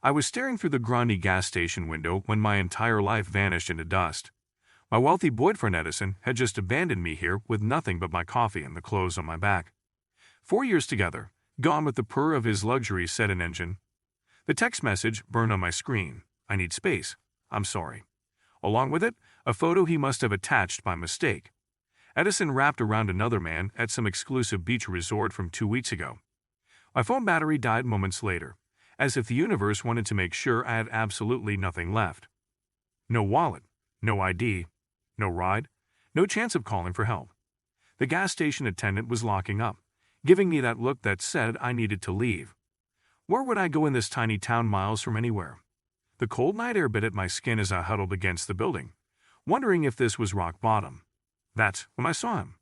I was staring through the grimy gas station window when my entire life vanished into dust. My wealthy boyfriend Edison had just abandoned me here with nothing but my coffee and the clothes on my back. 4 years together, gone with the purr of his luxury set-in engine. The text message burned on my screen. I need space. I'm sorry. Along with it, a photo he must have attached by mistake. Edison wrapped around another man at some exclusive beach resort from 2 weeks ago. My phone battery died moments later, as if the universe wanted to make sure I had absolutely nothing left. No wallet, no ID, no ride, no chance of calling for help. The gas station attendant was locking up, giving me that look that said I needed to leave. Where would I go in this tiny town miles from anywhere? The cold night air bit at my skin as I huddled against the building, wondering if this was rock bottom. That's when I saw him.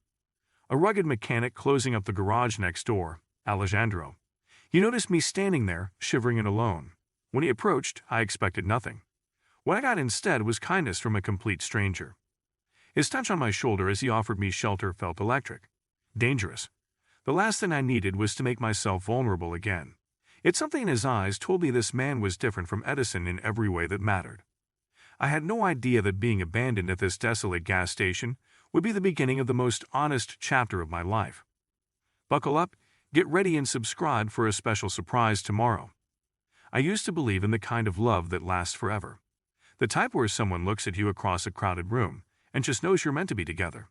A rugged mechanic closing up the garage next door, Alejandro. He noticed me standing there, shivering and alone. When he approached, I expected nothing. What I got instead was kindness from a complete stranger. His touch on my shoulder as he offered me shelter felt electric. Dangerous. The last thing I needed was to make myself vulnerable again. Yet something in his eyes told me this man was different from Edison in every way that mattered. I had no idea that being abandoned at this desolate gas station would be the beginning of the most honest chapter of my life. Buckle up, get ready and subscribe for a special surprise tomorrow. I used to believe in the kind of love that lasts forever. The type where someone looks at you across a crowded room and just knows you're meant to be together.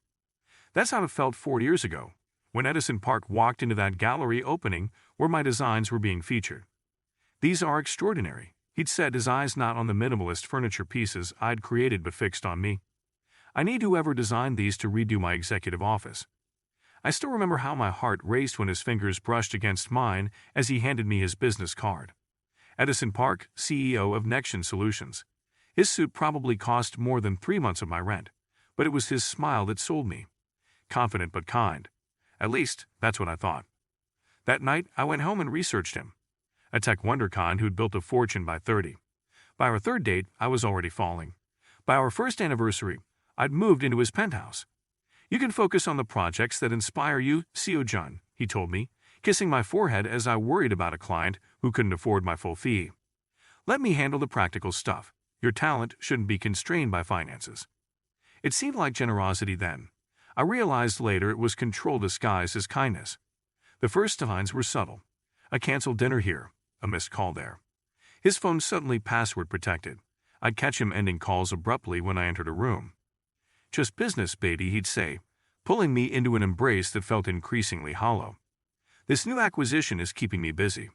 That's how it felt 4 years ago, when Edison Park walked into that gallery opening where my designs were being featured. These are extraordinary, he'd said, his eyes not on the minimalist furniture pieces I'd created but fixed on me. I need whoever designed these to redo my executive office. I still remember how my heart raced when his fingers brushed against mine as he handed me his business card. Edison Park, CEO of Nexion Solutions. His suit probably cost more than 3 months of my rent, but it was his smile that sold me. Confident but kind. At least, that's what I thought. That night, I went home and researched him. A tech wonderkind who'd built a fortune by 30. By our third date, I was already falling. By our first anniversary, I'd moved into his penthouse. You can focus on the projects that inspire you, Seo-jun, he told me, kissing my forehead as I worried about a client who couldn't afford my full fee. Let me handle the practical stuff. Your talent shouldn't be constrained by finances. It seemed like generosity then. I realized later it was control disguised as kindness. The first signs were subtle. A canceled dinner here, a missed call there. His phone suddenly password protected. I'd catch him ending calls abruptly when I entered a room. Just business, baby, he'd say, pulling me into an embrace that felt increasingly hollow. This new acquisition is keeping me busy.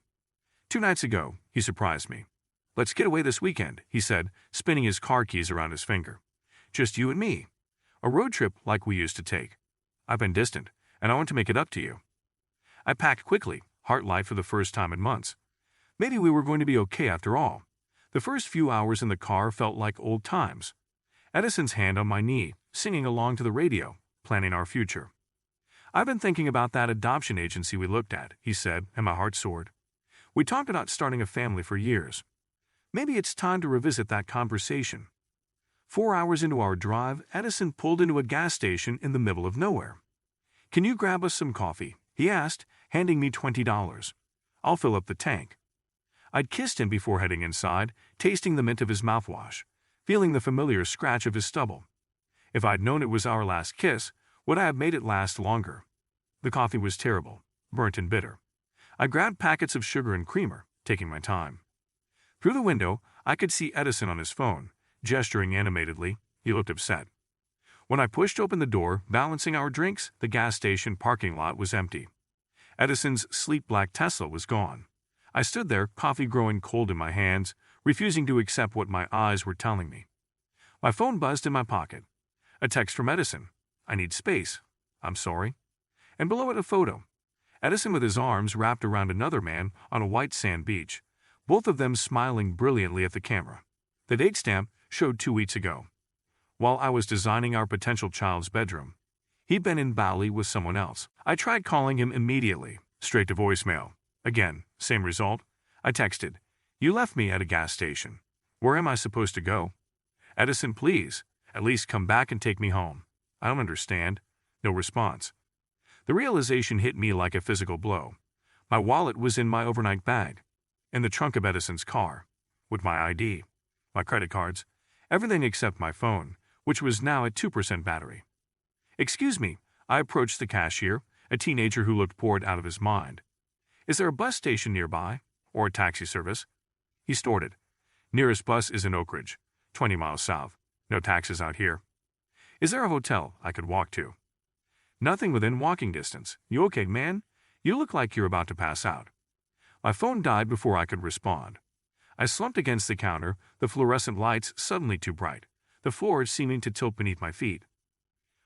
2 nights ago, he surprised me. Let's get away this weekend, he said, spinning his car keys around his finger. Just you and me. A road trip like we used to take. I've been distant, and I want to make it up to you. I packed quickly, heart light for the first time in months. Maybe we were going to be okay after all. The first few hours in the car felt like old times. Edison's hand on my knee, singing along to the radio, planning our future. I've been thinking about that adoption agency we looked at, he said, and my heart soared. We talked about starting a family for years. Maybe it's time to revisit that conversation. 4 hours into our drive, Edison pulled into a gas station in the middle of nowhere. Can you grab us some coffee? He asked, handing me $20. I'll fill up the tank. I'd kissed him before heading inside, tasting the mint of his mouthwash, feeling the familiar scratch of his stubble. If I'd known it was our last kiss, would I have made it last longer? The coffee was terrible, burnt and bitter. I grabbed packets of sugar and creamer, taking my time. Through the window, I could see Edison on his phone, gesturing animatedly. He looked upset. When I pushed open the door, balancing our drinks, the gas station parking lot was empty. Edison's sleek black Tesla was gone. I stood there, coffee growing cold in my hands, refusing to accept what my eyes were telling me. My phone buzzed in my pocket. A text from Edison. I need space. I'm sorry. And below it a photo. Edison with his arms wrapped around another man on a white sand beach, both of them smiling brilliantly at the camera. The date stamp showed 2 weeks ago. While I was designing our potential child's bedroom, he'd been in Bali with someone else. I tried calling him immediately, straight to voicemail. Again, same result. I texted, "You left me at a gas station. Where am I supposed to go? Edison, please, at least come back and take me home. I don't understand." No response. The realization hit me like a physical blow. My wallet was in my overnight bag, in the trunk of Edison's car. with my ID, my credit cards, everything except my phone, which was now at 2% battery. "Excuse me," I approached the cashier, a teenager who looked bored out of his mind. "Is there a bus station nearby? Or a taxi service?" He snorted. "Nearest bus is in Oak Ridge, 20 miles south. No taxis out here." "Is there a hotel I could walk to?" "Nothing within walking distance. You okay, man? You look like you're about to pass out." My phone died before I could respond. I slumped against the counter, the fluorescent lights suddenly too bright, the floor seeming to tilt beneath my feet.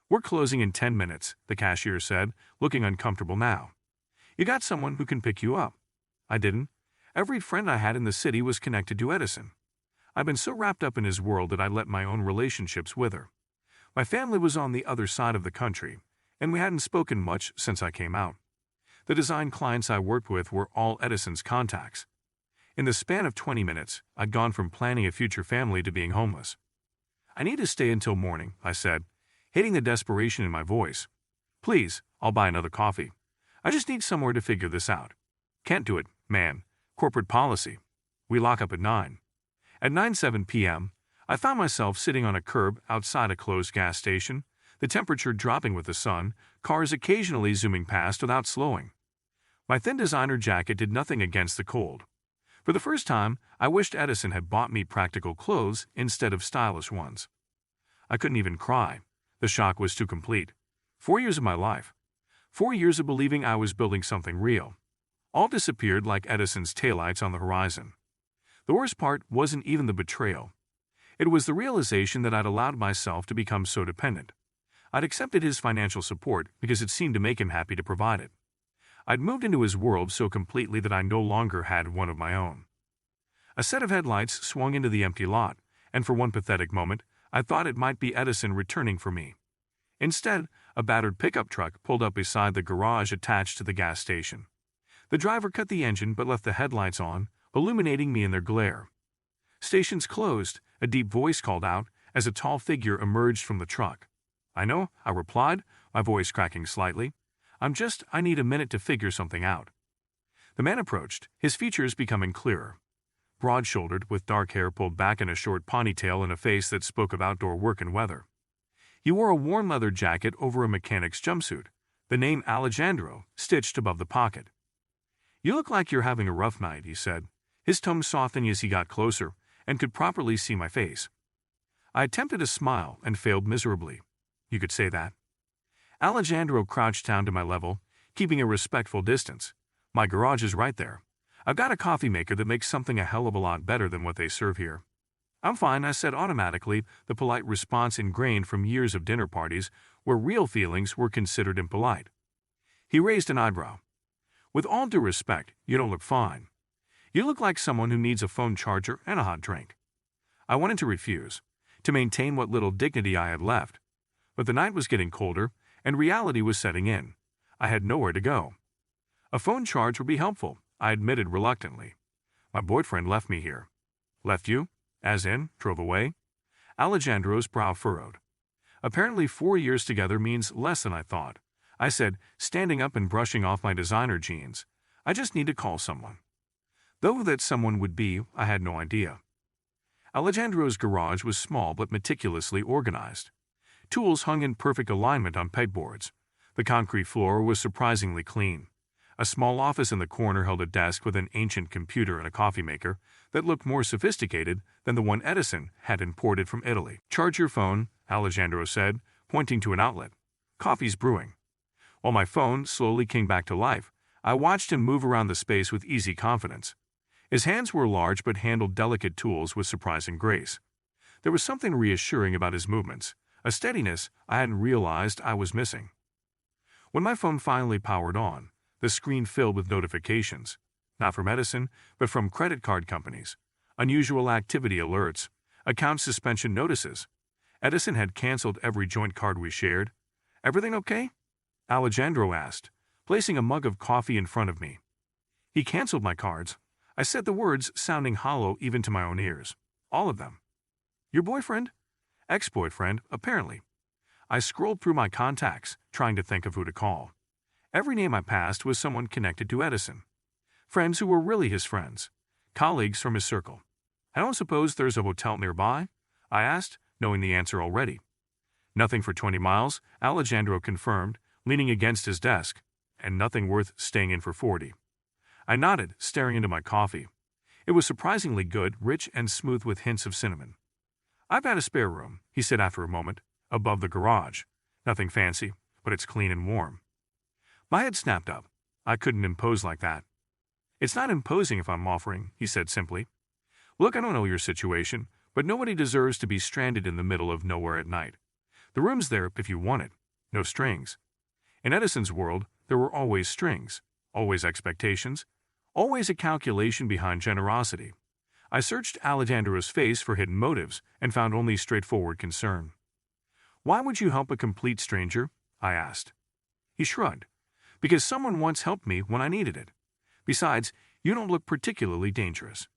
"We're closing in 10 minutes, the cashier said, looking uncomfortable now. "You got someone who can pick you up." I didn't. Every friend I had in the city was connected to Edison. I'd been so wrapped up in his world that I let my own relationships wither. My family was on the other side of the country, and we hadn't spoken much since I came out. The design clients I worked with were all Edison's contacts. In the span of 20 minutes, I'd gone from planning a future family to being homeless. "I need to stay until morning," I said, hating the desperation in my voice. "Please, I'll buy another coffee. I just need somewhere to figure this out." "Can't do it, man. Corporate policy. We lock up at 9. At 9:07 p.m., I found myself sitting on a curb outside a closed gas station, the temperature dropping with the sun, cars occasionally zooming past without slowing. My thin designer jacket did nothing against the cold. For the first time, I wished Edison had bought me practical clothes instead of stylish ones. I couldn't even cry. The shock was too complete. 4 years of my life. 4 years of believing I was building something real. All disappeared like Edison's taillights on the horizon. The worst part wasn't even the betrayal. It was the realization that I'd allowed myself to become so dependent. I'd accepted his financial support because it seemed to make him happy to provide it. I'd moved into his world so completely that I no longer had one of my own. A set of headlights swung into the empty lot, and for one pathetic moment, I thought it might be Edison returning for me. Instead, a battered pickup truck pulled up beside the garage attached to the gas station. The driver cut the engine but left the headlights on, illuminating me in their glare. "Station's closed," a deep voice called out as a tall figure emerged from the truck. "I know," I replied, my voice cracking slightly. I need a minute to figure something out." The man approached, his features becoming clearer. Broad-shouldered, with dark hair pulled back in a short ponytail and a face that spoke of outdoor work and weather. He wore a worn leather jacket over a mechanic's jumpsuit, the name Alejandro stitched above the pocket. "You look like you're having a rough night," he said, his tone softening as he got closer and could properly see my face. I attempted a smile and failed miserably. "You could say that." Alejandro crouched down to my level, keeping a respectful distance. "My garage is right there. I've got a coffee maker that makes something a hell of a lot better than what they serve here." "I'm fine," I said automatically, the polite response ingrained from years of dinner parties where real feelings were considered impolite. He raised an eyebrow. "With all due respect, you don't look fine. You look like someone who needs a phone charger and a hot drink." I wanted to refuse, to maintain what little dignity I had left. But the night was getting colder, and reality was setting in. I had nowhere to go. "A phone charge would be helpful," I admitted reluctantly. "My boyfriend left me here." "Left you? As in, drove away?" Alejandro's brow furrowed. "Apparently 4 years together means less than I thought," I said, standing up and brushing off my designer jeans. "I just need to call someone." Though who that someone would be, I had no idea. Alejandro's garage was small but meticulously organized. Tools hung in perfect alignment on pegboards. The concrete floor was surprisingly clean. A small office in the corner held a desk with an ancient computer and a coffee maker that looked more sophisticated than the one Edison had imported from Italy. "Charge your phone," Alejandro said, pointing to an outlet. "Coffee's brewing." While my phone slowly came back to life, I watched him move around the space with easy confidence. His hands were large but handled delicate tools with surprising grace. There was something reassuring about his movements, a steadiness I hadn't realized I was missing. When my phone finally powered on, the screen filled with notifications, not from Edison, but from credit card companies, unusual activity alerts, account suspension notices. Edison had canceled every joint card we shared. "Everything okay?" Alejandro asked, placing a mug of coffee in front of me. "He canceled my cards." I said the words sounding hollow even to my own ears. "All of them." "Your boyfriend?" "Ex-boyfriend, apparently." I scrolled through my contacts, trying to think of who to call. Every name I passed was someone connected to Edison. Friends who were really his friends. Colleagues from his circle. I don't suppose there's a hotel nearby? I asked, knowing the answer already. Nothing for 20 miles, Alejandro confirmed, leaning against his desk, and nothing worth staying in for 40. I nodded, staring into my coffee. It was surprisingly good, rich and smooth with hints of cinnamon. I've had a spare room, he said after a moment, above the garage. Nothing fancy, but it's clean and warm. My head snapped up. I couldn't impose like that. It's not imposing if I'm offering, he said simply. Look, I don't know your situation, but nobody deserves to be stranded in the middle of nowhere at night. The room's there if you want it. No strings. In Edison's world, there were always strings, always expectations, always a calculation behind generosity. I searched Alejandro's face for hidden motives and found only straightforward concern. Why would you help a complete stranger? I asked. He shrugged. Because someone once helped me when I needed it. Besides, you don't look particularly dangerous.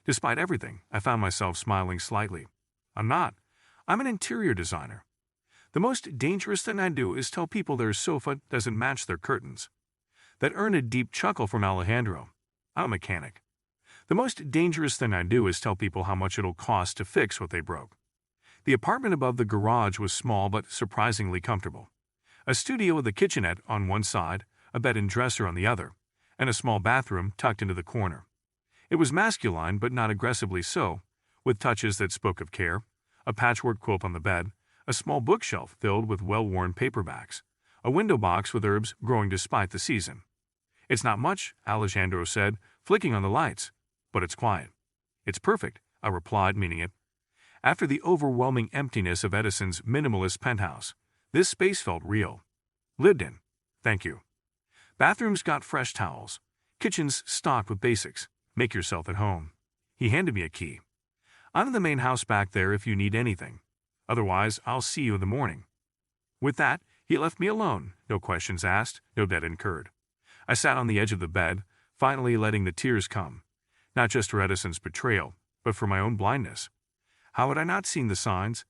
Despite everything, I found myself smiling slightly. I'm not. I'm an interior designer. The most dangerous thing I do is tell people their sofa doesn't match their curtains. That earned a deep chuckle from Alejandro. I'm a mechanic. The most dangerous thing I do is tell people how much it'll cost to fix what they broke. The apartment above the garage was small but surprisingly comfortable. A studio with a kitchenette on one side, a bed and dresser on the other, and a small bathroom tucked into the corner. It was masculine but not aggressively so, with touches that spoke of care, a patchwork quilt on the bed, a small bookshelf filled with well-worn paperbacks, a window box with herbs growing despite the season. It's not much, Alejandro said, flicking on the lights, but it's quiet. It's perfect, I replied, meaning it. After the overwhelming emptiness of Edison's minimalist penthouse, this space felt real. Lived in. Thank you. Bathrooms got fresh towels. Kitchens stocked with basics. Make yourself at home. He handed me a key. I'm in the main house back there if you need anything. Otherwise, I'll see you in the morning. With that, he left me alone, no questions asked, no debt incurred. I sat on the edge of the bed, finally letting the tears come. Not just for Edison's betrayal, but for my own blindness. How had I not seen the signs?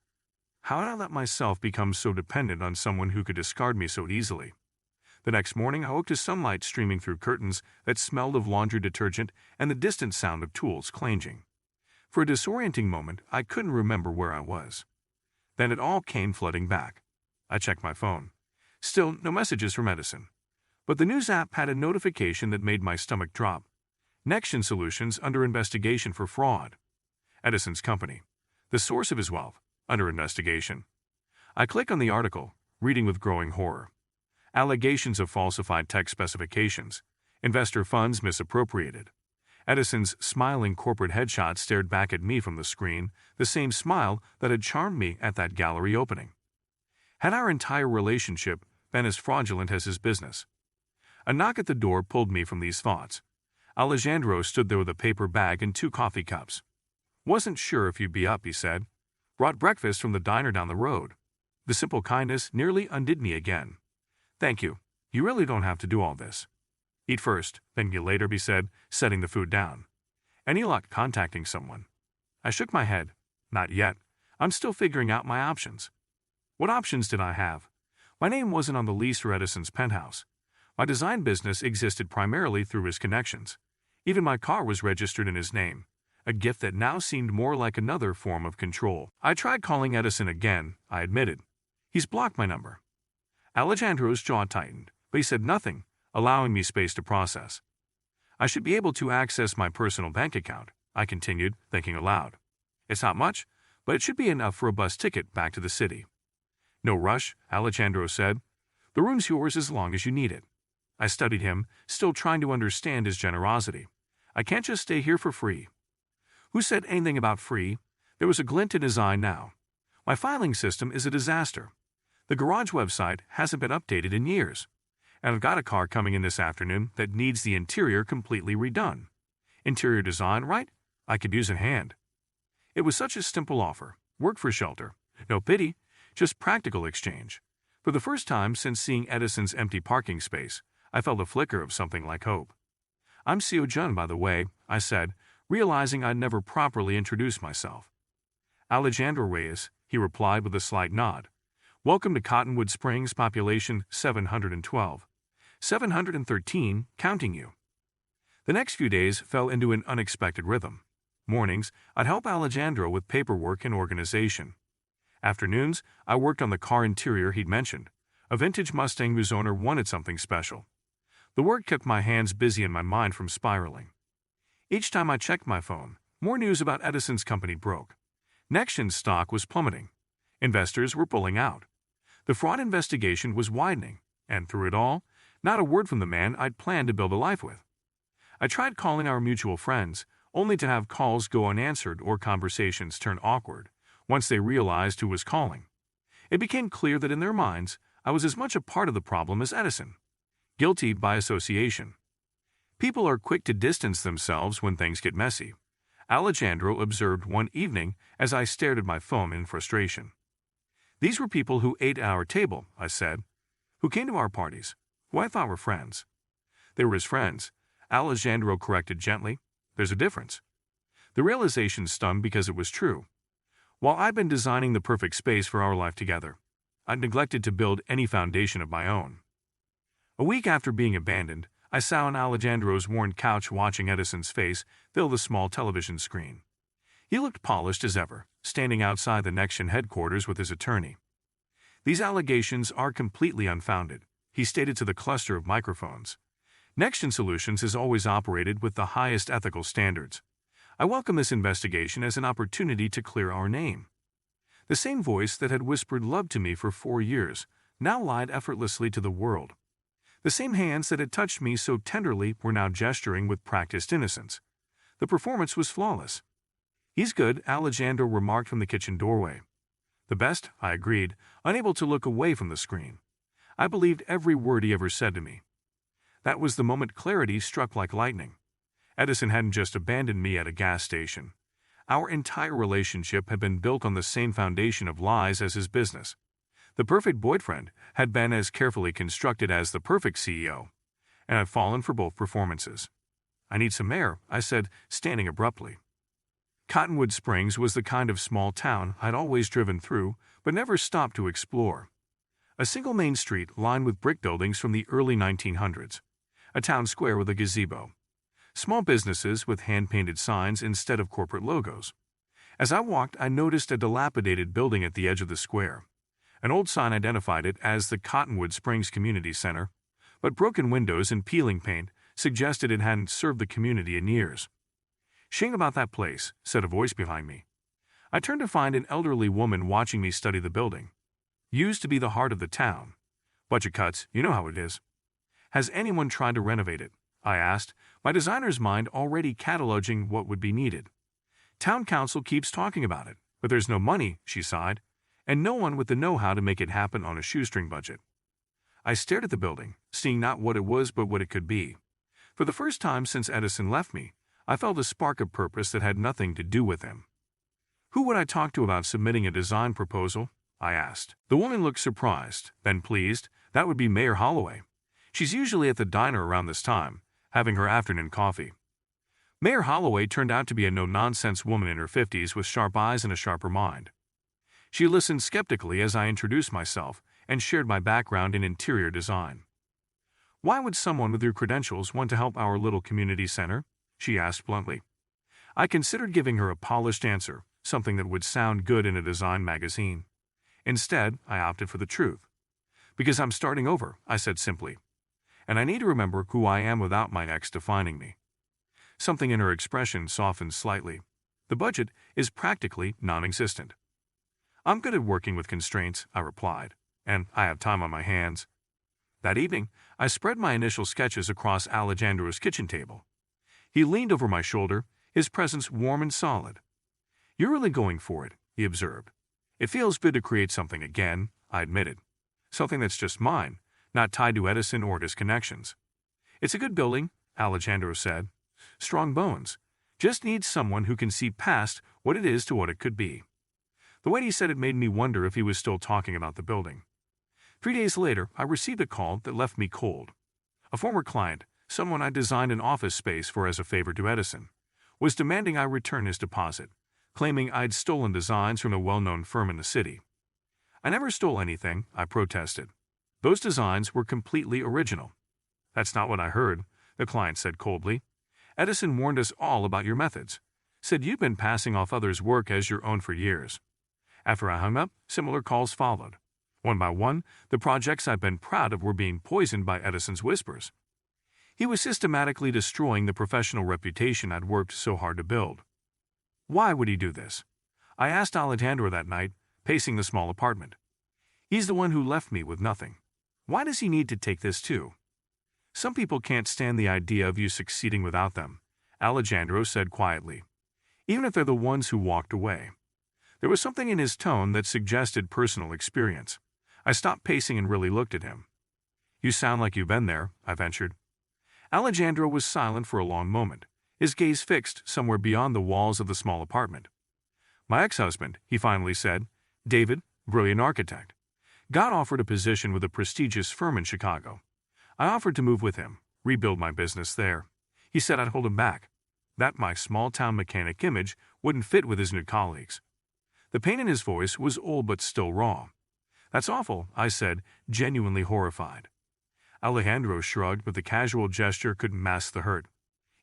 How had I let myself become so dependent on someone who could discard me so easily? The next morning, I woke to sunlight streaming through curtains that smelled of laundry detergent and the distant sound of tools clanging. For a disorienting moment, I couldn't remember where I was. Then it all came flooding back. I checked my phone. Still, no messages from Edison. But the news app had a notification that made my stomach drop. Nextion Solutions under investigation for fraud. Edison's company. The source of his wealth, under investigation. I click on the article, reading with growing horror. Allegations of falsified tech specifications. Investor funds misappropriated. Edison's smiling corporate headshot stared back at me from the screen, the same smile that had charmed me at that gallery opening. Had our entire relationship been as fraudulent as his business? A knock at the door pulled me from these thoughts. Alejandro stood there with a paper bag and 2 coffee cups. Wasn't sure if you'd be up, he said. Brought breakfast from the diner down the road. The simple kindness nearly undid me again. Thank you. You really don't have to do all this. Eat first, then you later, he said, setting the food down. Any luck contacting someone? I shook my head. Not yet. I'm still figuring out my options. What options did I have? My name wasn't on the lease for Edison's penthouse. My design business existed primarily through his connections. Even my car was registered in his name, a gift that now seemed more like another form of control. I tried calling Edison again, I admitted. He's blocked my number. Alejandro's jaw tightened, but he said nothing, allowing me space to process. I should be able to access my personal bank account, I continued, thinking aloud. It's not much, but it should be enough for a bus ticket back to the city. No rush, Alejandro said. The room's yours as long as you need it. I studied him, still trying to understand his generosity. I can't just stay here for free. Who said anything about free? There was a glint in his eye now. My filing system is a disaster. The garage website hasn't been updated in years. And I've got a car coming in this afternoon that needs the interior completely redone. Interior design, right? I could use a hand. It was such a simple offer. Work for shelter. No pity, just practical exchange. For the first time since seeing Edison's empty parking space, I felt a flicker of something like hope. I'm Seo Jun, by the way, I said, realizing I'd never properly introduced myself. Alejandro Reyes, he replied with a slight nod. Welcome to Cottonwood Springs, population 712. 713, counting you. The next few days fell into an unexpected rhythm. Mornings, I'd help Alejandro with paperwork and organization. Afternoons, I worked on the car interior he'd mentioned, a vintage Mustang whose owner wanted something special. The work kept my hands busy and my mind from spiraling. Each time I checked my phone, more news about Edison's company broke. Nextion's stock was plummeting. Investors were pulling out. The fraud investigation was widening, and through it all, not a word from the man I'd planned to build a life with. I tried calling our mutual friends, only to have calls go unanswered or conversations turn awkward once they realized who was calling. It became clear that in their minds, I was as much a part of the problem as Edison. Guilty by association. People are quick to distance themselves when things get messy. Alejandro observed one evening as I stared at my phone in frustration. These were people who ate at our table, I said, who came to our parties, who I thought were friends. They were his friends, Alejandro corrected gently. There's a difference. The realization stung because it was true. While I'd been designing the perfect space for our life together, I'd neglected to build any foundation of my own. A week after being abandoned, I sat on Alejandro's worn couch watching Edison's face fill the small television screen. He looked polished as ever, standing outside the Nexion headquarters with his attorney. These allegations are completely unfounded, he stated to the cluster of microphones. Nexion Solutions has always operated with the highest ethical standards. I welcome this investigation as an opportunity to clear our name. The same voice that had whispered love to me for 4 years now lied effortlessly to the world. The same hands that had touched me so tenderly were now gesturing with practiced innocence. The performance was flawless. He's good, Alejandro remarked from the kitchen doorway. The best, I agreed, unable to look away from the screen. I believed every word he ever said to me. That was the moment clarity struck like lightning. Edison hadn't just abandoned me at a gas station. Our entire relationship had been built on the same foundation of lies as his business. The perfect boyfriend had been as carefully constructed as the perfect CEO, and I'd fallen for both performances. I need some air, I said, standing abruptly. Cottonwood Springs was the kind of small town I'd always driven through, but never stopped to explore. A single main street lined with brick buildings from the early 1900s. A town square with a gazebo. Small businesses with hand-painted signs instead of corporate logos. As I walked, I noticed a dilapidated building at the edge of the square. An old sign identified it as the Cottonwood Springs Community Center, but broken windows and peeling paint suggested it hadn't served the community in years. "Shame about that place," said a voice behind me. I turned to find an elderly woman watching me study the building. Used to be the heart of the town. Budget cuts, you know how it is. Has anyone tried to renovate it? I asked, my designer's mind already cataloging what would be needed. Town council keeps talking about it, but there's no money, she sighed, and no one with the know-how to make it happen on a shoestring budget. I stared at the building, seeing not what it was but what it could be. For the first time since Edison left me, I felt a spark of purpose that had nothing to do with him. Who would I talk to about submitting a design proposal? I asked. The woman looked surprised, then pleased. That would be Mayor Holloway. She's usually at the diner around this time, having her afternoon coffee. Mayor Holloway turned out to be a no-nonsense woman in her 50s with sharp eyes and a sharper mind. She listened skeptically as I introduced myself and shared my background in interior design. "Why would someone with your credentials want to help our little community center?" she asked bluntly. I considered giving her a polished answer, something that would sound good in a design magazine. Instead, I opted for the truth. "Because I'm starting over," I said simply. "And I need to remember who I am without my ex defining me." Something in her expression softened slightly. "The budget is practically non-existent." "I'm good at working with constraints," I replied, "and I have time on my hands." That evening, I spread my initial sketches across Alejandro's kitchen table. He leaned over my shoulder, his presence warm and solid. "You're really going for it," he observed. "It feels good to create something again," I admitted. "Something that's just mine, not tied to Edison or his connections." "It's a good building," Alejandro said. "Strong bones. Just needs someone who can see past what it is to what it could be." The way he said it made me wonder if he was still talking about the building. 3 days later, I received a call that left me cold. A former client, someone I designed an office space for as a favor to Edison, was demanding I return his deposit, claiming I'd stolen designs from a well-known firm in the city. "I never stole anything," I protested. "Those designs were completely original." "That's not what I heard," the client said coldly. "Edison warned us all about your methods. said you'd been passing off others' work as your own for years. After I hung up, similar calls followed. One by one, the projects I'd been proud of were being poisoned by Edison's whispers. He was systematically destroying the professional reputation I'd worked so hard to build. Why would he do this? I asked Alejandro that night, pacing the small apartment. He's the one who left me with nothing. Why does he need to take this too? Some people can't stand the idea of you succeeding without them, Alejandro said quietly, even if they're the ones who walked away. There was something in his tone that suggested personal experience. I stopped pacing and really looked at him. You sound like you've been there, I ventured. Alejandro was silent for a long moment, his gaze fixed somewhere beyond the walls of the small apartment. My ex-husband, he finally said, David, brilliant architect. God offered a position with a prestigious firm in Chicago. I offered to move with him, rebuild my business there. He said I'd hold him back, that my small-town mechanic image wouldn't fit with his new colleagues. The pain in his voice was old but still raw. That's awful, I said, genuinely horrified. Alejandro shrugged, but the casual gesture couldn't mask the hurt.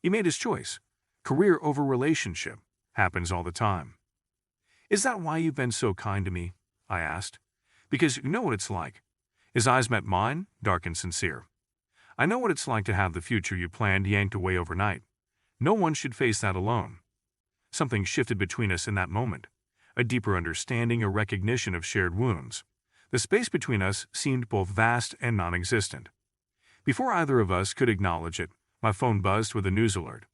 He made his choice. Career over relationship. Happens all the time. Is that why you've been so kind to me? I asked. Because you know what it's like. His eyes met mine, dark and sincere. I know what it's like to have the future you planned yanked away overnight. No one should face that alone. Something shifted between us in that moment. A deeper understanding, a recognition of shared wounds. The space between us seemed both vast and non-existent. Before either of us could acknowledge it, my phone buzzed with a news alert.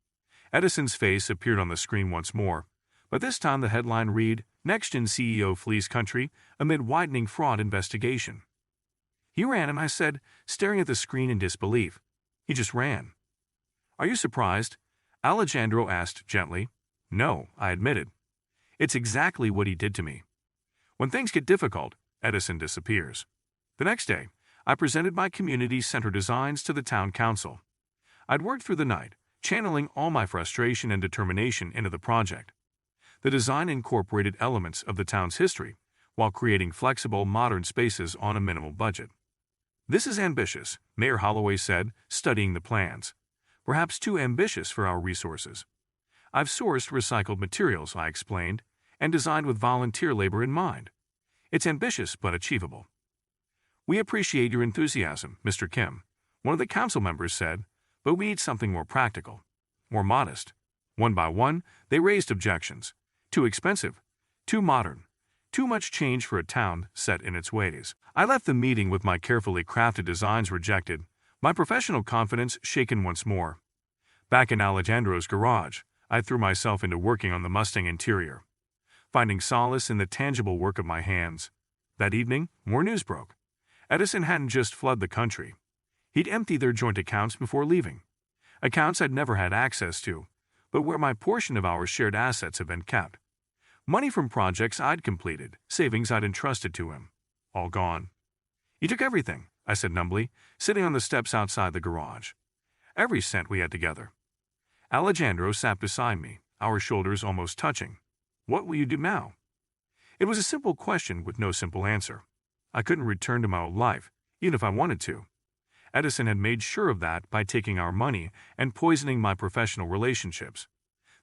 Edison's face appeared on the screen once more, but this time the headline read, NextGen CEO flees country amid widening fraud investigation. He ran, and I said, staring at the screen in disbelief. He just ran. Are you surprised? Alejandro asked gently. No, I admitted. It's exactly what he did to me. When things get difficult, Edison disappears. The next day, I presented my community center designs to the town council. I'd worked through the night, channeling all my frustration and determination into the project. The design incorporated elements of the town's history while creating flexible, modern spaces on a minimal budget. This is ambitious, Mayor Holloway said, studying the plans. Perhaps too ambitious for our resources. I've sourced recycled materials, I explained, and designed with volunteer labor in mind. It's ambitious but achievable. We appreciate your enthusiasm, Mr. Kim, one of the council members said, but we need something more practical, more modest. One by one, they raised objections. Too expensive, too modern, too much change for a town set in its ways. I left the meeting with my carefully crafted designs rejected, my professional confidence shaken once more. Back in Alejandro's garage, I threw myself into working on the Mustang interior, finding solace in the tangible work of my hands. That evening, more news broke. Edison hadn't just fled the country. He'd emptied their joint accounts before leaving. Accounts I'd never had access to, but where my portion of our shared assets had been kept. Money from projects I'd completed, savings I'd entrusted to him. All gone. He took everything, I said numbly, sitting on the steps outside the garage. Every cent we had together. Alejandro sat beside me, our shoulders almost touching. What will you do now? It was a simple question with no simple answer. I couldn't return to my old life, even if I wanted to. Edison had made sure of that by taking our money and poisoning my professional relationships.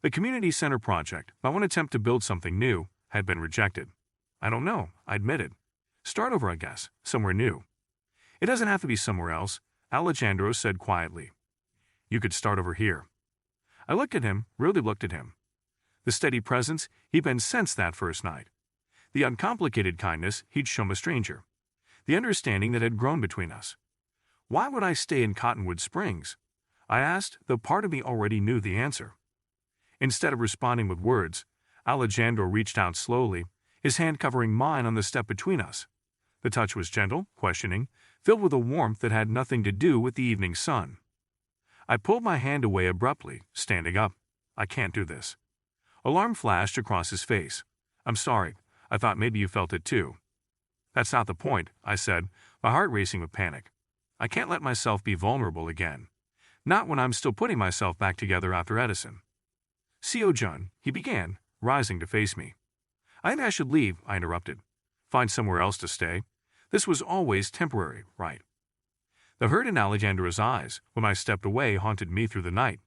The community center project, my one attempt to build something new, had been rejected. I don't know, I admitted. Start over, I guess, somewhere new. It doesn't have to be somewhere else, Alejandro said quietly. You could start over here. I looked at him, really looked at him. The steady presence he'd been sensed that first night. The uncomplicated kindness he'd shown a stranger. The understanding that had grown between us. Why would I stay in Cottonwood Springs? I asked, though part of me already knew the answer. Instead of responding with words, Alejandro reached out slowly, his hand covering mine on the step between us. The touch was gentle, questioning, filled with a warmth that had nothing to do with the evening sun. I pulled my hand away abruptly, standing up. I can't do this. Alarm flashed across his face. I'm sorry. I thought maybe you felt it too. That's not the point, I said, my heart racing with panic. I can't let myself be vulnerable again. Not when I'm still putting myself back together after Edison. C.O. Jun, he began, rising to face me. I think I should leave, I interrupted. Find somewhere else to stay. This was always temporary, right? The hurt in Alejandro's eyes, when I stepped away, haunted me through the night.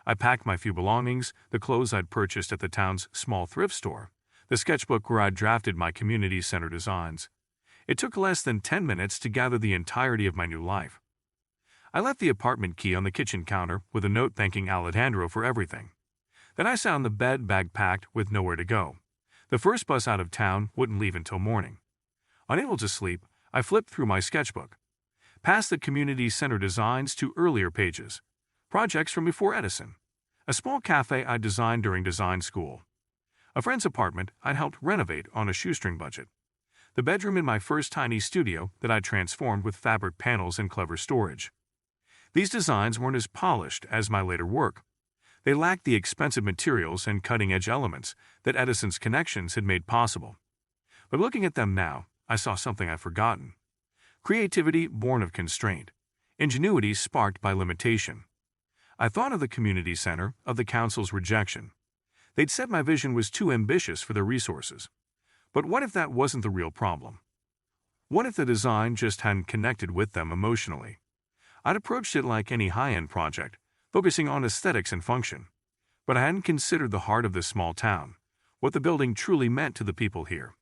I packed my few belongings, the clothes I'd purchased at the town's small thrift store, the sketchbook where I'd drafted my community center designs. It took less than 10 minutes to gather the entirety of my new life. I left the apartment key on the kitchen counter with a note thanking Alejandro for everything. Then I sat on the bed, bag packed, with nowhere to go. The first bus out of town wouldn't leave until morning. Unable to sleep, I flipped through my sketchbook, past the community center designs to earlier pages. Projects from before Edison. A small cafe I'd designed during design school. A friend's apartment I'd helped renovate on a shoestring budget. The bedroom in my first tiny studio that I'd transformed with fabric panels and clever storage. These designs weren't as polished as my later work. They lacked the expensive materials and cutting-edge elements that Edison's connections had made possible. But looking at them now, I saw something I'd forgotten. Creativity born of constraint. Ingenuity sparked by limitation. I thought of the community center, of the council's rejection. They'd said my vision was too ambitious for their resources. But what if that wasn't the real problem? What if the design just hadn't connected with them emotionally? I'd approached it like any high-end project, focusing on aesthetics and function. But I hadn't considered the heart of this small town, what the building truly meant to the people here.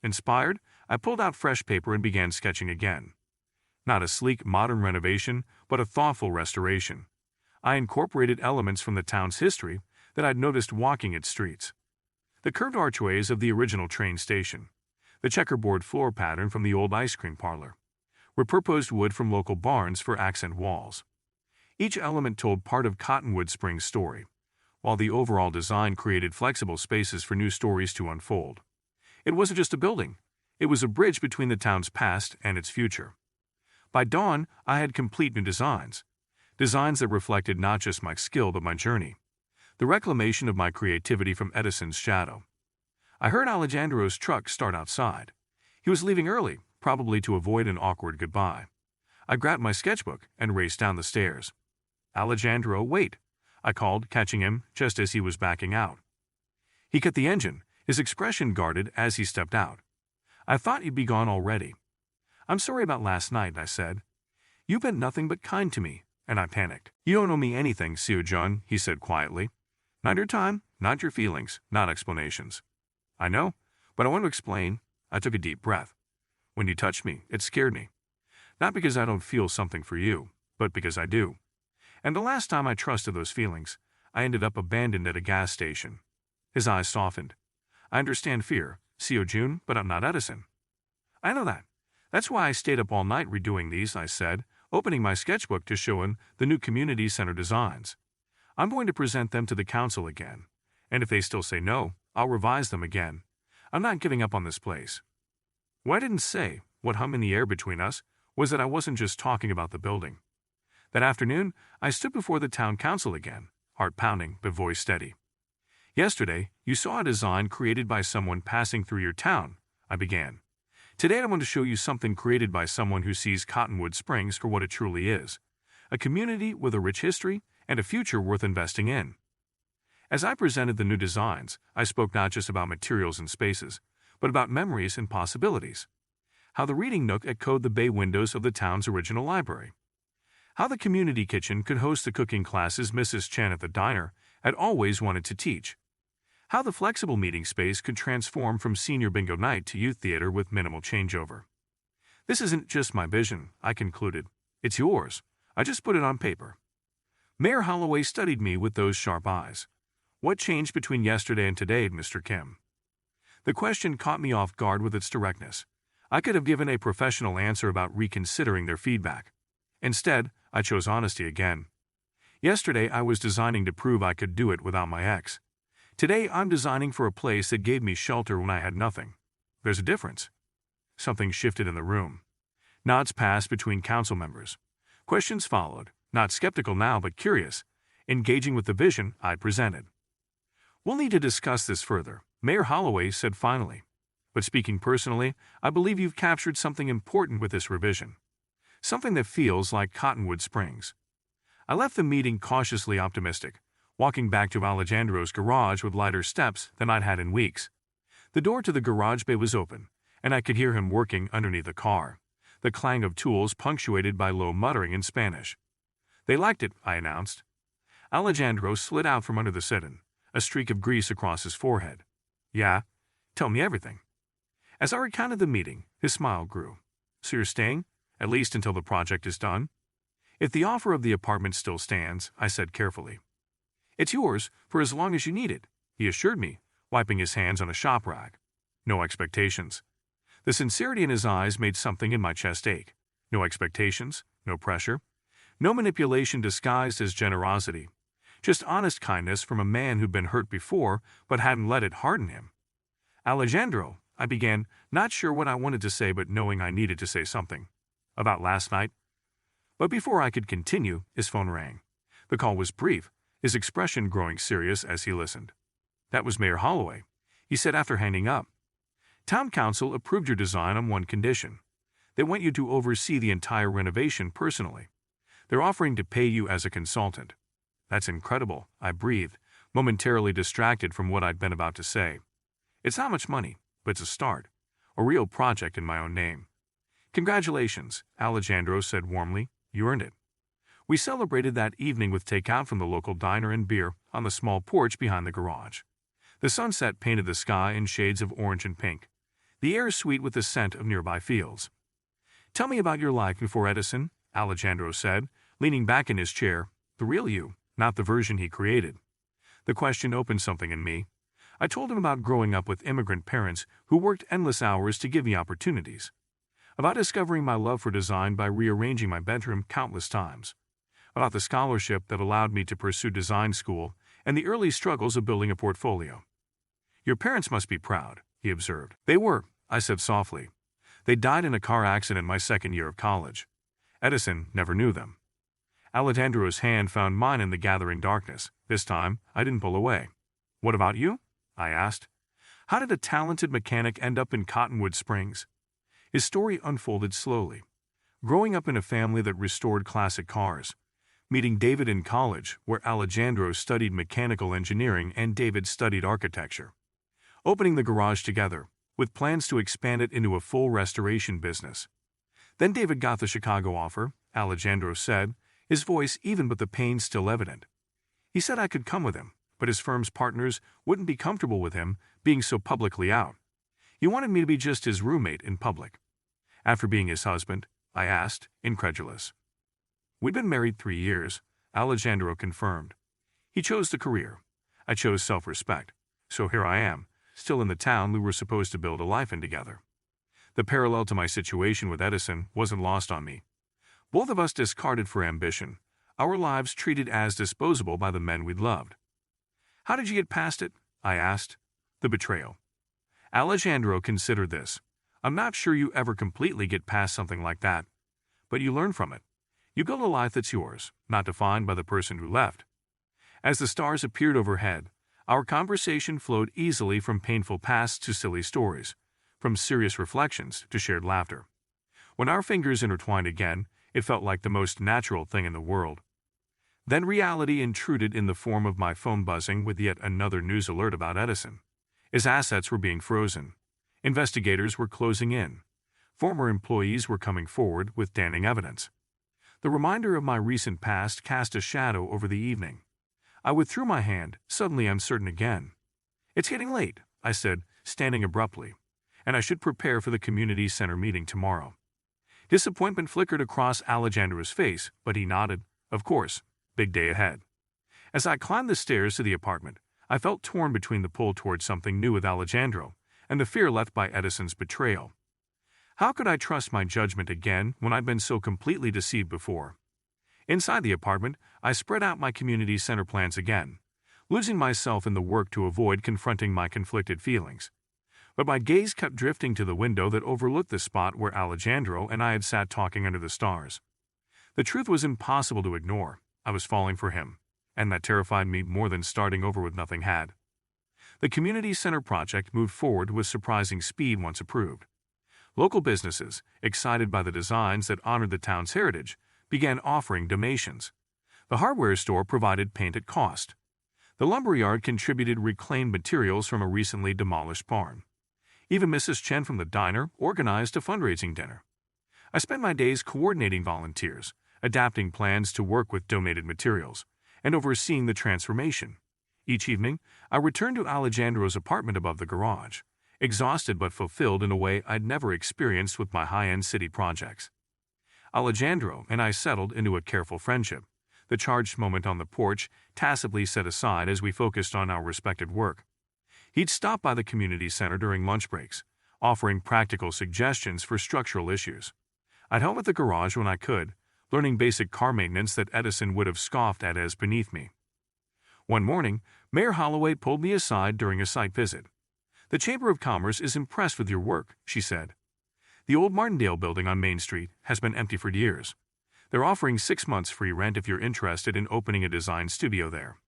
Inspired, I pulled out fresh paper and began sketching again. Not a sleek, modern renovation, but a thoughtful restoration. I incorporated elements from the town's history that I'd noticed walking its streets. The curved archways of the original train station, the checkerboard floor pattern from the old ice cream parlor, repurposed wood from local barns for accent walls. Each element told part of Cottonwood Springs' story, while the overall design created flexible spaces for new stories to unfold. It wasn't just a building. It was a bridge between the town's past and its future. By dawn, I had complete new designs. Designs that reflected not just my skill but my journey. The reclamation of my creativity from Edison's shadow. I heard Alejandro's truck start outside. He was leaving early, probably to avoid an awkward goodbye. I grabbed my sketchbook and raced down the stairs. "Alejandro, wait," I called, catching him just as he was backing out. He cut the engine, his expression guarded as he stepped out. "I thought you'd be gone already." "I'm sorry about last night," I said. "You've been nothing but kind to me," and I panicked. "You don't owe me anything, Seo-jun," he said quietly. "Not your time, not your feelings, not explanations." "I know, but I want to explain." I took a deep breath. "When you touched me, it scared me. Not because I don't feel something for you, but because I do. And the last time I trusted those feelings, I ended up abandoned at a gas station." His eyes softened. "I understand fear, Seo-jun, but I'm not Edison." "I know that. That's why I stayed up all night redoing these," I said, opening my sketchbook to show him the new community center designs. "I'm going to present them to the council again, and if they still say no, I'll revise them again. I'm not giving up on this place." What I didn't say, what hung in the air between us, was that I wasn't just talking about the building. That afternoon, I stood before the town council again, heart pounding but voice steady. "Yesterday, you saw a design created by someone passing through your town," I began. "Today I want to show you something created by someone who sees Cottonwood Springs for what it truly is. A community with a rich history and a future worth investing in." As I presented the new designs, I spoke not just about materials and spaces, but about memories and possibilities. How the reading nook echoed the bay windows of the town's original library. How the community kitchen could host the cooking classes Mrs. Chen at the diner had always wanted to teach. How the flexible meeting space could transform from senior bingo night to youth theater with minimal changeover. "This isn't just my vision," I concluded. "It's yours. I just put it on paper." Mayor Holloway studied me with those sharp eyes. "What changed between yesterday and today, Mr. Kim?" The question caught me off guard with its directness. I could have given a professional answer about reconsidering their feedback. Instead, I chose honesty again. Yesterday, I was designing to prove I could do it without my ex. Today, I'm designing for a place that gave me shelter when I had nothing. There's a difference. Something shifted in the room. Nods passed between council members. Questions followed, not skeptical now but curious, engaging with the vision I'd presented. "We'll need to discuss this further," Mayor Holloway said finally. "But speaking personally, I believe you've captured something important with this revision. Something that feels like Cottonwood Springs." I left the meeting cautiously optimistic, walking back to Alejandro's garage with lighter steps than I'd had in weeks. The door to the garage bay was open, and I could hear him working underneath the car, the clang of tools punctuated by low muttering in Spanish. "They liked it," I announced. Alejandro slid out from under the sedan, a streak of grease across his forehead. Yeah, tell me everything. As I recounted the meeting, his smile grew. So you're staying? At least until the project is done? If the offer of the apartment still stands, I said carefully. It's yours for as long as you need it, he assured me, wiping his hands on a shop rag. No expectations. The sincerity in his eyes made something in my chest ache. No expectations, no pressure, no manipulation disguised as generosity. Just honest kindness from a man who'd been hurt before but hadn't let it harden him. Alejandro, I began, not sure what I wanted to say but knowing I needed to say something. About last night? But before I could continue, his phone rang. The call was brief, his expression growing serious as he listened. That was Mayor Holloway, he said after hanging up. Town Council approved your design on one condition. They want you to oversee the entire renovation personally. They're offering to pay you as a consultant. That's incredible, I breathed, momentarily distracted from what I'd been about to say. It's not much money, but it's a start. A real project in my own name. Congratulations, Alejandro said warmly. You earned it. We celebrated that evening with takeout from the local diner and beer on the small porch behind the garage. The sunset painted the sky in shades of orange and pink. The air sweet with the scent of nearby fields. Tell me about your life before Edison, Alejandro said, leaning back in his chair. The real you, not the version he created. The question opened something in me. I told him about growing up with immigrant parents who worked endless hours to give me opportunities. About discovering my love for design by rearranging my bedroom countless times. About the scholarship that allowed me to pursue design school and the early struggles of building a portfolio. Your parents must be proud, he observed. They were, I said softly. They died in a car accident my second year of college. Edison never knew them. Alejandro's hand found mine in the gathering darkness. This time, I didn't pull away. What about you? I asked. How did a talented mechanic end up in Cottonwood Springs? His story unfolded slowly. Growing up in a family that restored classic cars. Meeting David in college, where Alejandro studied mechanical engineering and David studied architecture. Opening the garage together, with plans to expand it into a full restoration business. Then David got the Chicago offer, Alejandro said, his voice even but the pain still evident. He said I could come with him, but his firm's partners wouldn't be comfortable with him being so publicly out. He wanted me to be just his roommate in public. After being his husband, I asked, incredulous. We'd been married 3 years, Alejandro confirmed. He chose the career. I chose self-respect. So here I am, still in the town we were supposed to build a life in together. The parallel to my situation with Edison wasn't lost on me. Both of us discarded for ambition, our lives treated as disposable by the men we'd loved. How did you get past it? I asked. The betrayal. Alejandro considered this. I'm not sure you ever completely get past something like that. But you learn from it. You build a life that's yours, not defined by the person who left. As the stars appeared overhead, our conversation flowed easily from painful pasts to silly stories, from serious reflections to shared laughter. When our fingers intertwined again, it felt like the most natural thing in the world. Then reality intruded in the form of my phone buzzing with yet another news alert about Edison. His assets were being frozen. Investigators were closing in. Former employees were coming forward with damning evidence. The reminder of my recent past cast a shadow over the evening. I withdrew my hand, suddenly uncertain again. It's getting late, I said, standing abruptly, and I should prepare for the community center meeting tomorrow. Disappointment flickered across Alejandro's face, but he nodded. Of course, big day ahead. As I climbed the stairs to the apartment, I felt torn between the pull towards something new with Alejandro and the fear left by Edison's betrayal. How could I trust my judgment again when I'd been so completely deceived before? Inside the apartment, I spread out my community center plans again, losing myself in the work to avoid confronting my conflicted feelings. But my gaze kept drifting to the window that overlooked the spot where Alejandro and I had sat talking under the stars. The truth was impossible to ignore. I was falling for him, and that terrified me more than starting over with nothing had. The community center project moved forward with surprising speed once approved. Local businesses, excited by the designs that honored the town's heritage, began offering donations. The hardware store provided paint at cost. The lumberyard contributed reclaimed materials from a recently demolished barn. Even Mrs. Chen from the diner organized a fundraising dinner. I spent my days coordinating volunteers, adapting plans to work with donated materials, and overseeing the transformation. Each evening, I returned to Alejandro's apartment above the garage, exhausted but fulfilled in a way I'd never experienced with my high-end city projects. Alejandro and I settled into a careful friendship, the charged moment on the porch tacitly set aside as we focused on our respective work. He'd stop by the community center during lunch breaks, offering practical suggestions for structural issues. I'd help at the garage when I could, learning basic car maintenance that Edison would have scoffed at as beneath me. One morning, Mayor Holloway pulled me aside during a site visit. "The Chamber of Commerce is impressed with your work," she said. "The old Martindale building on Main Street has been empty for years. They're offering 6 months free rent if you're interested in opening a design studio there."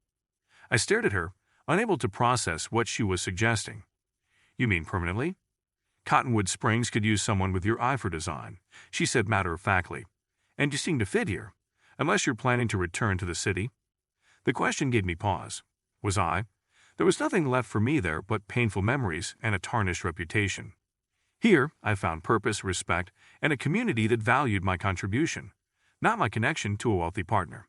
I stared at her, unable to process what she was suggesting. "You mean permanently?" "Cottonwood Springs could use someone with your eye for design," she said matter-of-factly. "And you seem to fit here, unless you're planning to return to the city." The question gave me pause. Was I? There was nothing left for me there but painful memories and a tarnished reputation. Here, I found purpose, respect, and a community that valued my contribution, not my connection to a wealthy partner.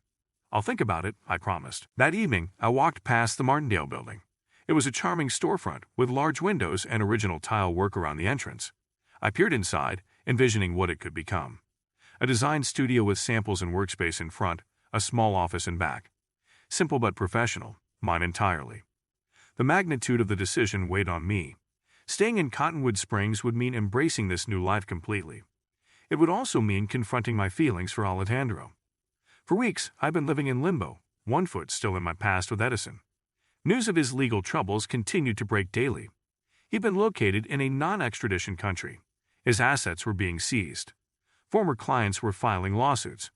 "I'll think about it," I promised. That evening, I walked past the Martindale building. It was a charming storefront with large windows and original tile work around the entrance. I peered inside, envisioning what it could become. A design studio with samples and workspace in front, a small office in back. Simple but professional, mine entirely. The magnitude of the decision weighed on me. Staying in Cottonwood Springs would mean embracing this new life completely. It would also mean confronting my feelings for Alejandro. For weeks, I'd been living in limbo, one foot still in my past with Edison. News of his legal troubles continued to break daily. He'd been located in a non-extradition country. His assets were being seized. Former clients were filing lawsuits.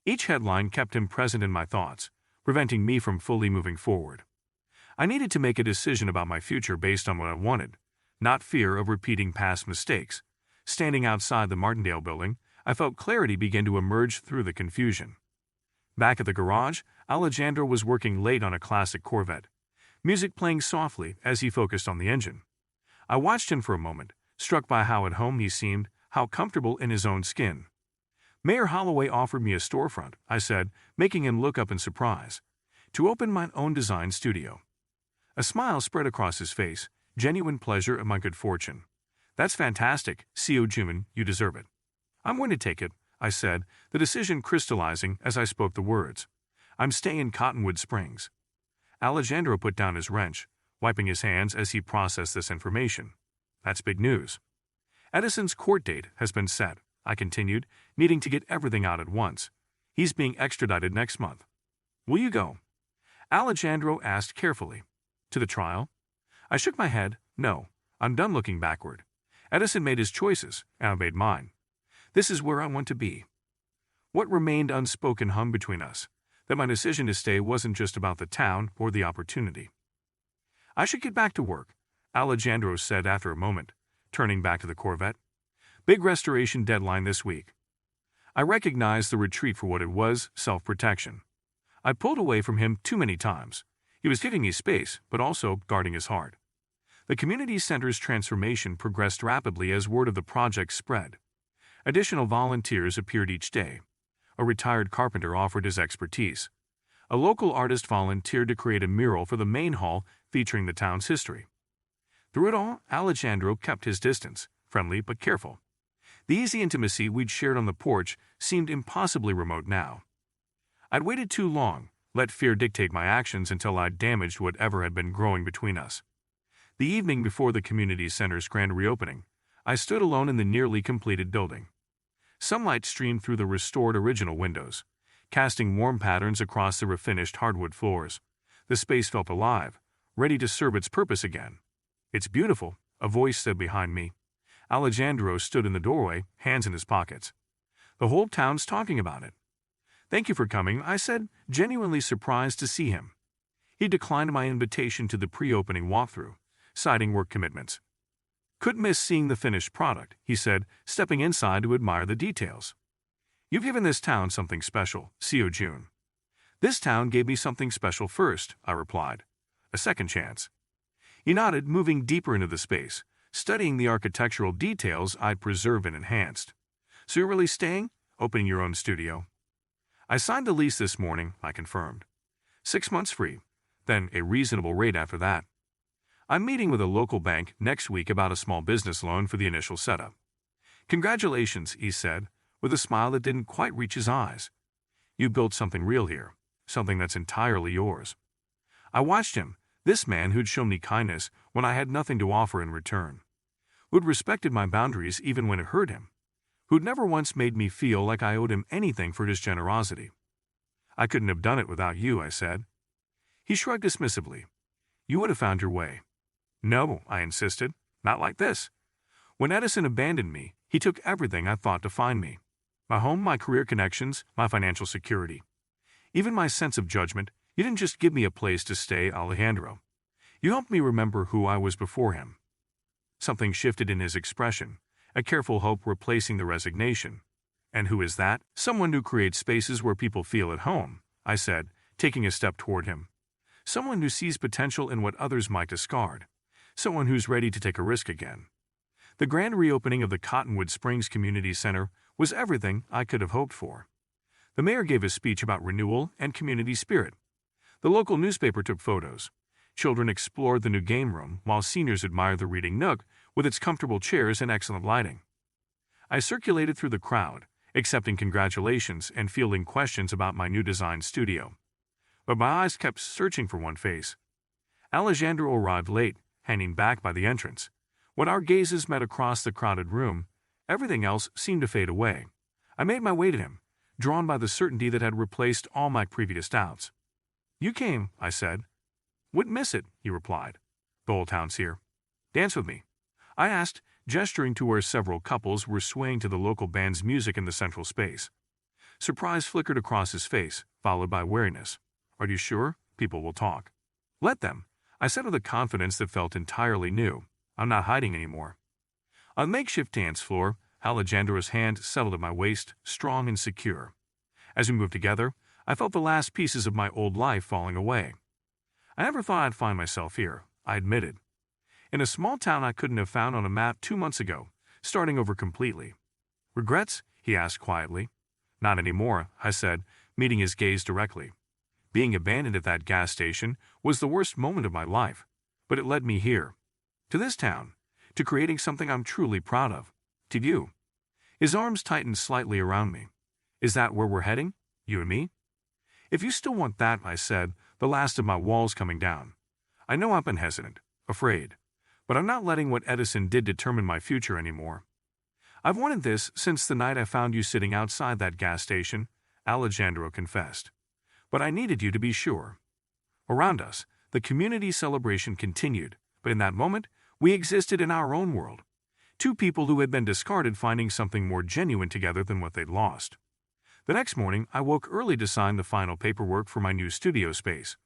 Each headline kept him present in my thoughts, preventing me from fully moving forward. I needed to make a decision about my future based on what I wanted, not fear of repeating past mistakes. Standing outside the Martindale building, I felt clarity begin to emerge through the confusion. Back at the garage, Alejandro was working late on a classic Corvette, music playing softly as he focused on the engine. I watched him for a moment, struck by how at home he seemed, how comfortable in his own skin. "Mayor Holloway offered me a storefront," I said, making him look up in surprise, "to open my own design studio." A smile spread across his face, genuine pleasure at my good fortune. "That's fantastic, CEO Jun, you deserve it." "I'm going to take it," I said, the decision crystallizing as I spoke the words. "I'm staying in Cottonwood Springs." Alejandro put down his wrench, wiping his hands as he processed this information. "That's big news." "Edison's court date has been set," I continued, needing to get everything out at once. "He's being extradited next month." "Will you go?" Alejandro asked carefully. "To the trial?" I shook my head. "No, I'm done looking backward. Edison made his choices, and I made mine. This is where I want to be." What remained unspoken hung between us, that my decision to stay wasn't just about the town or the opportunity. "I should get back to work," Alejandro said after a moment, turning back to the Corvette. "Big restoration deadline this week." I recognized the retreat for what it was, self-protection. I pulled away from him too many times. He was giving me space, but also guarding his heart. The community center's transformation progressed rapidly as word of the project spread. Additional volunteers appeared each day. A retired carpenter offered his expertise. A local artist volunteered to create a mural for the main hall featuring the town's history. Through it all, Alejandro kept his distance, friendly but careful. The easy intimacy we'd shared on the porch seemed impossibly remote now. I'd waited too long, let fear dictate my actions until I'd damaged whatever had been growing between us. The evening before the community center's grand reopening, I stood alone in the nearly completed building. Sunlight streamed through the restored original windows, casting warm patterns across the refinished hardwood floors. The space felt alive, ready to serve its purpose again. "It's beautiful," a voice said behind me. Alejandro stood in the doorway, hands in his pockets. "The whole town's talking about it." "Thank you for coming," I said, genuinely surprised to see him. He declined my invitation to the pre-opening walkthrough, citing work commitments. "Couldn't miss seeing the finished product," he said, stepping inside to admire the details. "You've given this town something special, CEO Jun." "This town gave me something special first," I replied. "A second chance." He nodded, moving deeper into the space, studying the architectural details I'd preserved and enhanced. "So you're really staying? Opening your own studio?" "I signed the lease this morning," I confirmed. 6 months free, then a reasonable rate after that. I'm meeting with a local bank next week about a small business loan for the initial setup. Congratulations, he said, with a smile that didn't quite reach his eyes. You built something real here, something that's entirely yours. I watched him, this man who'd shown me kindness when I had nothing to offer in return, who'd respected my boundaries even when it hurt him, who'd never once made me feel like I owed him anything for his generosity. I couldn't have done it without you, I said. He shrugged dismissively. You would have found your way. No, I insisted, not like this. When Edison abandoned me, he took everything I thought to find me. My home, my career connections, my financial security. Even my sense of judgment. You didn't just give me a place to stay, Alejandro. You helped me remember who I was before him. Something shifted in his expression, a careful hope replacing the resignation. And who is that? Someone who creates spaces where people feel at home, I said, taking a step toward him. Someone who sees potential in what others might discard. Someone who's ready to take a risk again. The grand reopening of the Cottonwood Springs Community Center was everything I could have hoped for. The mayor gave a speech about renewal and community spirit. The local newspaper took photos. Children explored the new game room while seniors admired the reading nook with its comfortable chairs and excellent lighting. I circulated through the crowd, accepting congratulations and fielding questions about my new design studio. But my eyes kept searching for one face. Alejandro arrived late, hanging back by the entrance. When our gazes met across the crowded room, everything else seemed to fade away. I made my way to him, drawn by the certainty that had replaced all my previous doubts. You came, I said. Wouldn't miss it, he replied. The whole town's here. Dance with me, I asked, gesturing to where several couples were swaying to the local band's music in the central space. Surprise flickered across his face, followed by wariness. Are you sure? People will talk. Let them, I said with a confidence that felt entirely new. I'm not hiding anymore. On the makeshift dance floor, Alejandro's hand settled at my waist, strong and secure. As we moved together, I felt the last pieces of my old life falling away. I never thought I'd find myself here, I admitted. In a small town I couldn't have found on a map 2 months ago, starting over completely. Regrets? He asked quietly. Not anymore, I said, meeting his gaze directly. Being abandoned at that gas station was the worst moment of my life, but it led me here. To this town, to creating something I'm truly proud of. To you. His arms tightened slightly around me. Is that where we're heading? You and me? If you still want that, I said, the last of my walls coming down. I know I've been hesitant, afraid, but I'm not letting what Edison did determine my future anymore. I've wanted this since the night I found you sitting outside that gas station, Alejandro confessed. But I needed you to be sure. Around us, the community celebration continued, but in that moment, we existed in our own world. Two people who had been discarded finding something more genuine together than what they'd lost. The next morning, I woke early to sign the final paperwork for my new studio space.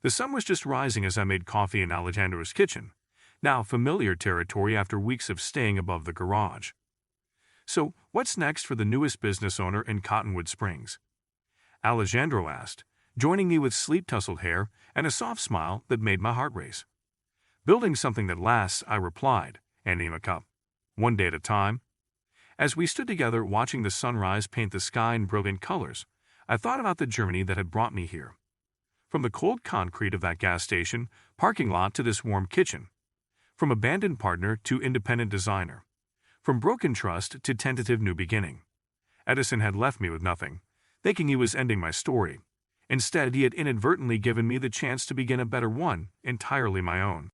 The sun was just rising as I made coffee in Alejandro's kitchen, now familiar territory after weeks of staying above the garage. So, what's next for the newest business owner in Cottonwood Springs? Alejandro asked, joining me with sleep-tousled hair and a soft smile that made my heart race. Building something that lasts, I replied, handing him a cup. One day at a time. As we stood together watching the sunrise paint the sky in brilliant colors, I thought about the journey that had brought me here. From the cold concrete of that gas station parking lot to this warm kitchen. From abandoned partner to independent designer. From broken trust to tentative new beginning. Edison had left me with nothing, thinking he was ending my story. Instead, he had inadvertently given me the chance to begin a better one, entirely my own.